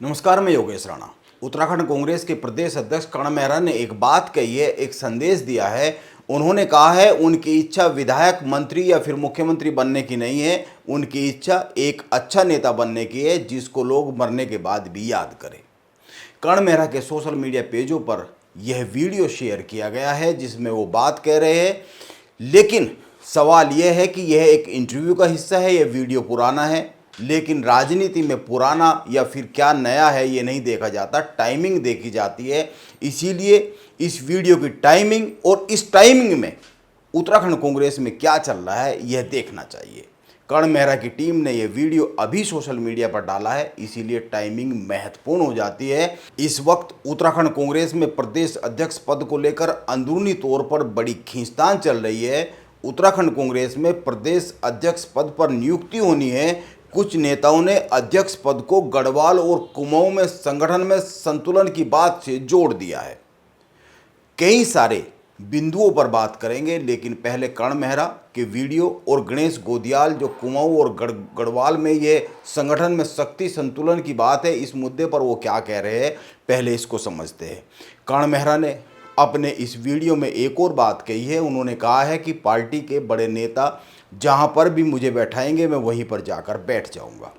नमस्कार, मैं योगेश राणा। उत्तराखंड कांग्रेस के प्रदेश अध्यक्ष कर्ण मेहरा ने एक बात कही है, एक संदेश दिया है। उन्होंने कहा है उनकी इच्छा विधायक, मंत्री या फिर मुख्यमंत्री बनने की नहीं है। उनकी इच्छा एक अच्छा नेता बनने की है जिसको लोग मरने के बाद भी याद करें। कर्ण मेहरा के सोशल मीडिया पेजों पर यह वीडियो शेयर किया गया है जिसमें वो बात कह रहे हैं, लेकिन सवाल यह है कि यह एक इंटरव्यू का हिस्सा है, यह वीडियो पुराना है। लेकिन राजनीति में पुराना या फिर क्या नया है ये नहीं देखा जाता, टाइमिंग देखी जाती है। इसीलिए इस वीडियो की टाइमिंग और इस टाइमिंग में उत्तराखंड कांग्रेस में क्या चल रहा है यह देखना चाहिए। कर्ण मेहरा की टीम ने यह वीडियो अभी सोशल मीडिया पर डाला है, इसीलिए टाइमिंग महत्वपूर्ण हो जाती है। इस वक्त उत्तराखंड कांग्रेस में प्रदेश अध्यक्ष पद को लेकर अंदरूनी तौर पर बड़ी खींचतान चल रही है। उत्तराखंड कांग्रेस में प्रदेश अध्यक्ष पद पर नियुक्ति होनी है। कुछ नेताओं ने अध्यक्ष पद को गढ़वाल और कुमाऊं में संगठन में संतुलन की बात से जोड़ दिया है। कई सारे बिंदुओं पर बात करेंगे, लेकिन पहले कर्ण मेहरा के वीडियो और गणेश गोदियाल जो कुमाऊं और गढ़वाल में ये संगठन में शक्ति संतुलन की बात है, इस मुद्दे पर वो क्या कह रहे हैं पहले इसको समझते हैं। कर्ण मेहरा ने अपने इस वीडियो में एक और बात कही है। उन्होंने कहा है कि पार्टी के बड़े नेता जहां पर भी मुझे बैठाएंगे मैं वहीं पर जाकर बैठ जाऊंगा।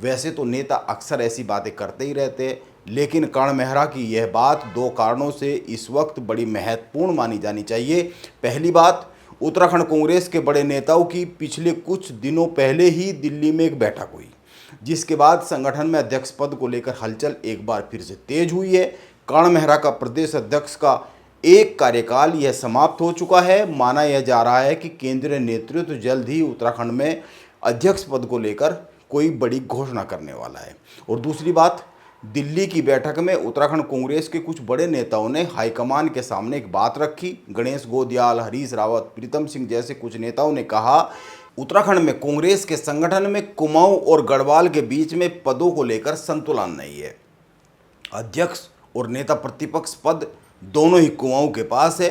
वैसे तो नेता अक्सर ऐसी बातें करते ही रहते हैं, लेकिन कर्ण मेहरा की यह बात दो कारणों से इस वक्त बड़ी महत्वपूर्ण मानी जानी चाहिए। पहली बात, उत्तराखंड कांग्रेस के बड़े नेताओं की पिछले कुछ दिनों पहले ही दिल्ली में एक बैठक हुई, जिसके बाद संगठन में अध्यक्ष पद को लेकर हलचल एक बार फिर से तेज हुई है। कर्ण मेहरा का प्रदेश अध्यक्ष का एक कार्यकाल यह समाप्त हो चुका है। माना यह जा रहा है कि केंद्रीय नेतृत्व जल्द ही उत्तराखंड में अध्यक्ष पद को लेकर कोई बड़ी घोषणा करने वाला है। और दूसरी बात, दिल्ली की बैठक में उत्तराखंड कांग्रेस के कुछ बड़े नेताओं ने हाईकमान के सामने एक बात रखी। गणेश गोदियाल, हरीश रावत, प्रीतम सिंह जैसे कुछ नेताओं ने कहा उत्तराखंड में कांग्रेस के संगठन में कुमाऊं और गढ़वाल के बीच में पदों को लेकर संतुलन नहीं है। अध्यक्ष और नेता प्रतिपक्ष पद दोनों ही कुमाऊं के पास है।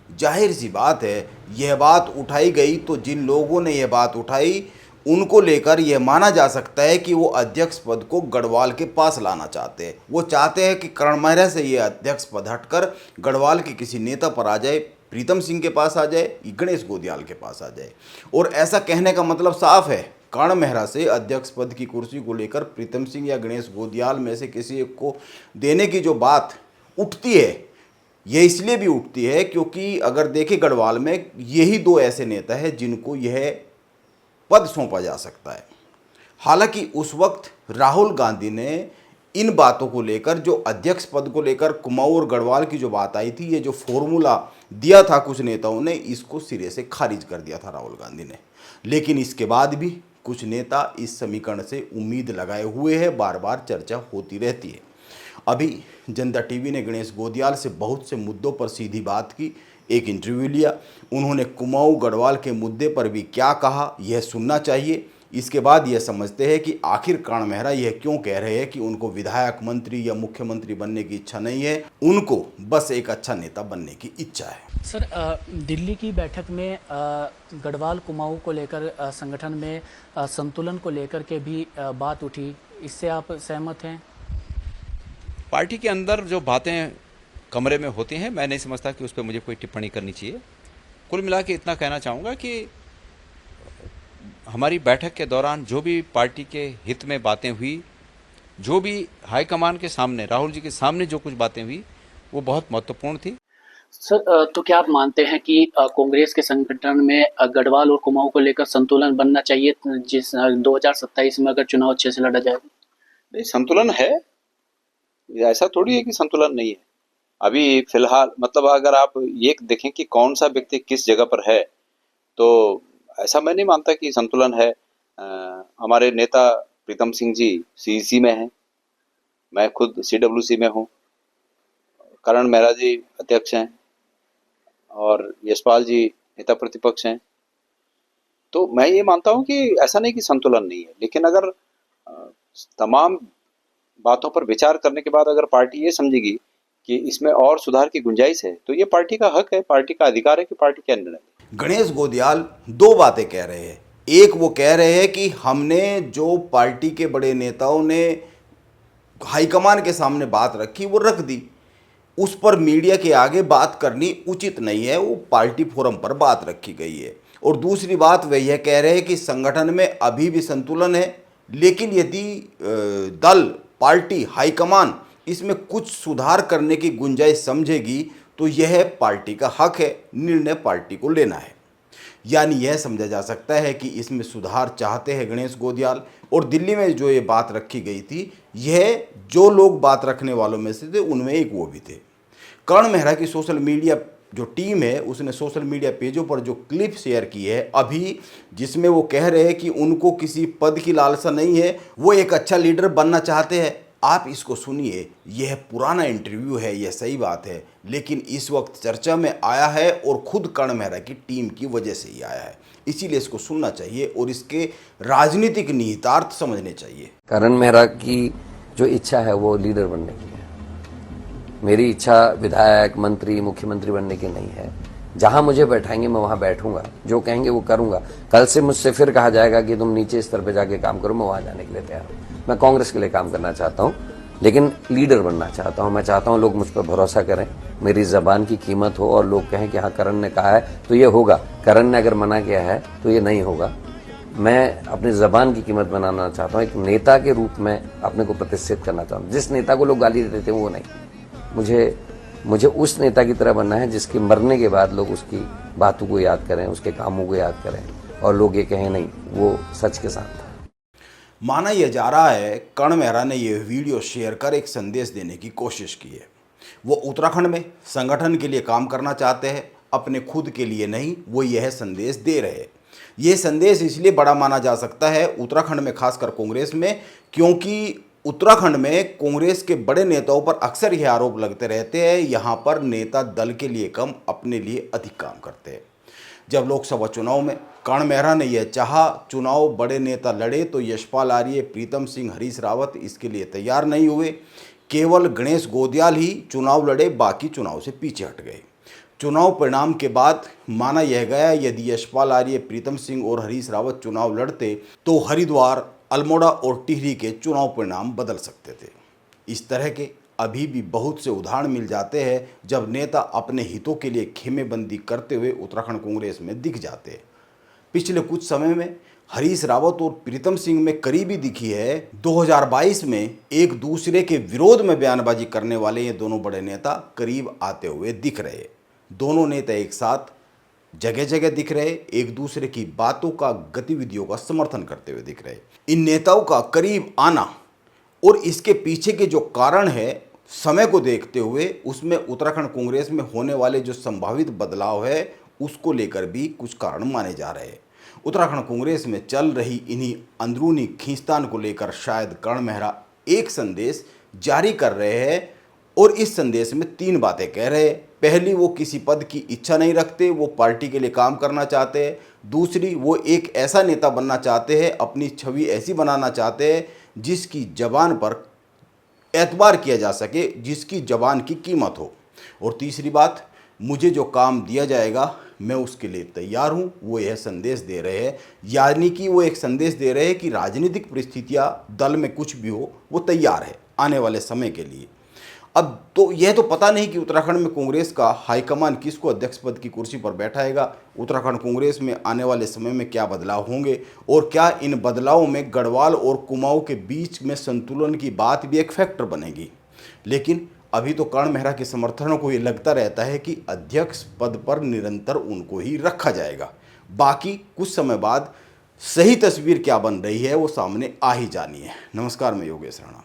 जाहिर सी बात है, यह बात उठाई गई तो जिन लोगों ने यह बात उठाई उनको लेकर यह माना जा सकता है कि वो अध्यक्ष पद को गढ़वाल के पास लाना चाहते हैं। वो चाहते हैं कि कर्ण मेहरा से ये अध्यक्ष पद हटकर गढ़वाल के किसी नेता पर आ जाए, प्रीतम सिंह के पास आ जाए, गणेश गोदियाल के पास आ जाए। और ऐसा कहने का मतलब साफ है, कर्ण मेहरा से अध्यक्ष पद की कुर्सी को लेकर प्रीतम सिंह या गणेश गोदियाल में से किसी एक को देने की जो बात उठती है, यह इसलिए भी उठती है क्योंकि अगर देखें गढ़वाल में यही दो ऐसे नेता हैं जिनको यह पद सौंपा जा सकता है। हालांकि उस वक्त राहुल गांधी ने इन बातों को लेकर, जो अध्यक्ष पद को लेकर कुमाऊं और गढ़वाल की जो बात आई थी, ये जो फॉर्मूला दिया था कुछ नेताओं ने, इसको सिरे से खारिज कर दिया था राहुल गांधी ने। लेकिन इसके बाद भी कुछ नेता इस समीकरण से उम्मीद लगाए हुए हैं, बार बार चर्चा होती रहती है। अभी जनता टीवी ने गणेश गोदियाल से बहुत से मुद्दों पर सीधी बात की, एक इंटरव्यू लिया। उन्होंने कुमाऊं गढ़वाल के मुद्दे पर भी क्या कहा यह सुनना चाहिए। इसके बाद यह समझते हैं कि आखिर कर्ण मेहरा यह क्यों कह रहे हैं कि उनको विधायक, मंत्री या मुख्यमंत्री बनने की इच्छा नहीं है, उनको बस एक अच्छा नेता बनने की इच्छा है। सर, दिल्ली की बैठक में गढ़वाल कुमाऊं को लेकर संगठन में संतुलन को लेकर के भी बात उठी, इससे आप सहमत हैं? पार्टी के अंदर जो बातें कमरे में होती हैं, मैं नहीं समझता कि उस पर मुझे कोई टिप्पणी करनी चाहिए। कुल मिला के इतना कहना चाहूँगा कि हमारी बैठक के दौरान जो भी पार्टी के हित में बातें हुई, जो भी हाईकमान के सामने, राहुल जी के सामने जो कुछ बातें हुई, वो बहुत महत्वपूर्ण थी। सर, तो क्या आप मानते हैं कि कांग्रेस के संगठन में गढ़वाल और कुमाऊं को लेकर संतुलन बनना चाहिए, जिस 2027 में अगर चुनाव अच्छे से लड़ा जाए? नहीं, संतुलन है, ऐसा थोड़ी है कि संतुलन नहीं है। अभी फिलहाल मतलब अगर आप ये देखें कि कौन सा व्यक्ति किस जगह पर है, तो ऐसा मैं नहीं मानता कि संतुलन है। हमारे नेता प्रीतम सिंह जी सीईसी में हैं, मैं खुद सीडब्ल्यूसी में हूँ, कर्ण मेहरा जी अध्यक्ष हैं और यशपाल जी नेता प्रतिपक्ष हैं। तो मैं ये मानता हूँ कि ऐसा नहीं कि संतुलन नहीं है, लेकिन अगर तमाम बातों पर विचार करने के बाद अगर पार्टी ये समझेगी कि इसमें और सुधार की गुंजाइश है, तो ये पार्टी का हक है, पार्टी का अधिकार है कि पार्टी क्या निर्णय। गणेश गोदियाल दो बातें कह रहे हैं। एक, वो कह रहे हैं कि हमने जो पार्टी के बड़े नेताओं ने हाईकमान के सामने बात रखी, वो रख दी। उस पर मीडिया के आगे बात करनी उचित नहीं है, वो पार्टी फोरम पर बात रखी गई है। और दूसरी बात वे यह कह रहे हैं कि संगठन में अभी भी संतुलन है, लेकिन यदि दल, पार्टी, हाईकमान इसमें कुछ सुधार करने की गुंजाइश समझेगी तो यह पार्टी का हक है, निर्णय पार्टी को लेना है। यानी यह समझा जा सकता है कि इसमें सुधार चाहते हैं गणेश गोदियाल। और दिल्ली में जो ये बात रखी गई थी, यह जो लोग बात रखने वालों में से थे उनमें एक वो भी थे। कर्ण मेहरा की सोशल मीडिया जो टीम है उसने सोशल मीडिया पेजों पर जो क्लिप शेयर की है अभी, जिसमें वो कह रहे हैं कि उनको किसी पद की लालसा नहीं है, वो एक अच्छा लीडर बनना चाहते हैं। आप इसको सुनिए, यह पुराना इंटरव्यू है, यह सही बात है, लेकिन इस वक्त चर्चा में आया है और खुद कर्ण मेहरा की टीम की वजह से ही आया है। इसीलिए इसको सुनना चाहिए और इसके राजनीतिक निहितार्थ समझने चाहिए। कर्ण मेहरा की जो इच्छा है वो लीडर बनने की है। मेरी इच्छा विधायक, मंत्री, मुख्यमंत्री बनने की नहीं है। जहां मुझे बैठाएंगे मैं वहां बैठूंगा, जो कहेंगे वो करूंगा। कल से मुझसे फिर कहा जाएगा कि तुम नीचे स्तर पे जाके काम करो, मैं वहां जाने के लिए तैयार हूं। मैं कांग्रेस के लिए काम करना चाहता हूं, लेकिन लीडर बनना चाहता हूं। मैं चाहता हूं लोग मुझ पर भरोसा करें, मेरी जबान की कीमत हो और लोग कहें कि हाँ करण ने कहा है तो ये होगा, करण ने अगर मना किया है तो ये नहीं होगा। मैं अपनी जबान की कीमत बनाना चाहता हूँ, एक नेता के रूप में अपने को प्रतिष्ठित करना चाहता हूँ। जिस नेता को लोग गाली देते थे वो नहीं, मुझे उस नेता की तरह बनना है जिसके मरने के बाद लोग उसकी बातों को याद करें, उसके कामों को याद करें और लोग ये कहें नहीं वो सच के साथ था। माना यह जा रहा है कर्ण मेहरा ने यह वीडियो शेयर कर एक संदेश देने की कोशिश की है। वो उत्तराखंड में संगठन के लिए काम करना चाहते हैं, अपने खुद के लिए नहीं। वो यह संदेश दे रहे हैं। यह संदेश इसलिए बड़ा माना जा सकता है उत्तराखंड में, खासकर कांग्रेस में, क्योंकि उत्तराखंड में कांग्रेस के बड़े नेताओं पर अक्सर यह आरोप लगते रहते हैं, यहाँ पर नेता दल के लिए कम, अपने लिए अधिक काम करते हैं। जब लोकसभा चुनाव में कर्ण मेहरा ने यह चाहा चुनाव बड़े नेता लड़े तो यशपाल आर्य, प्रीतम सिंह, हरीश रावत इसके लिए तैयार नहीं हुए। केवल गणेश गोदियाल ही चुनाव लड़े, बाकी चुनाव से पीछे हट गए। चुनाव परिणाम के बाद माना यह गया यदि यशपाल आर्य, प्रीतम सिंह और हरीश रावत चुनाव लड़ते तो हरिद्वार, अल्मोड़ा और टिहरी के चुनाव परिणाम बदल सकते थे। इस तरह के अभी भी बहुत से उदाहरण मिल जाते हैं जब नेता अपने हितों के लिए खेमेबंदी करते हुए उत्तराखंड कांग्रेस में दिख जाते हैं। पिछले कुछ समय में हरीश रावत और प्रीतम सिंह में करीबी दिखी है। 2022 में एक दूसरे के विरोध में बयानबाजी करने वाले ये दोनों बड़े नेता करीब आते हुए दिख रहे। दोनों नेता एक साथ जगह जगह दिख रहे, एक दूसरे की बातों का, गतिविधियों का समर्थन करते हुए दिख रहे। इन नेताओं का करीब आना और इसके पीछे के जो कारण है, समय को देखते हुए उसमें उत्तराखंड कांग्रेस में होने वाले जो संभावित बदलाव है उसको लेकर भी कुछ कारण माने जा रहे हैं। उत्तराखंड कांग्रेस में चल रही इन्हीं अंदरूनी खींचतान को लेकर शायद कर्ण मेहरा एक संदेश जारी कर रहे हैं और इस संदेश में 3 बातें कह रहे हैं। पहली, वो किसी पद की इच्छा नहीं रखते, वो पार्टी के लिए काम करना चाहते हैं। दूसरी, वो एक ऐसा नेता बनना चाहते हैं, अपनी छवि ऐसी बनाना चाहते हैं जिसकी जबान पर एतबार किया जा सके, जिसकी जबान की कीमत हो। और तीसरी बात, मुझे जो काम दिया जाएगा मैं उसके लिए तैयार हूँ, वो यह संदेश दे रहे हैं। यानी कि वो एक संदेश दे रहे हैं कि राजनीतिक परिस्थितियाँ दल में कुछ भी हो वो तैयार है आने वाले समय के लिए। अब तो यह तो पता नहीं कि उत्तराखंड में कांग्रेस का हाईकमान किसको अध्यक्ष पद की कुर्सी पर बैठाएगा। उत्तराखंड कांग्रेस में आने वाले समय में क्या बदलाव होंगे और क्या इन बदलावों में गढ़वाल और कुमाऊं के बीच में संतुलन की बात भी एक फैक्टर बनेगी। लेकिन अभी तो कर्ण मेहरा के समर्थकों को ये लगता रहता है कि अध्यक्ष पद पर निरंतर उनको ही रखा जाएगा। बाकी कुछ समय बाद सही तस्वीर क्या बन रही है वो सामने आ ही जानी है। नमस्कार, मैं योगेश राणा।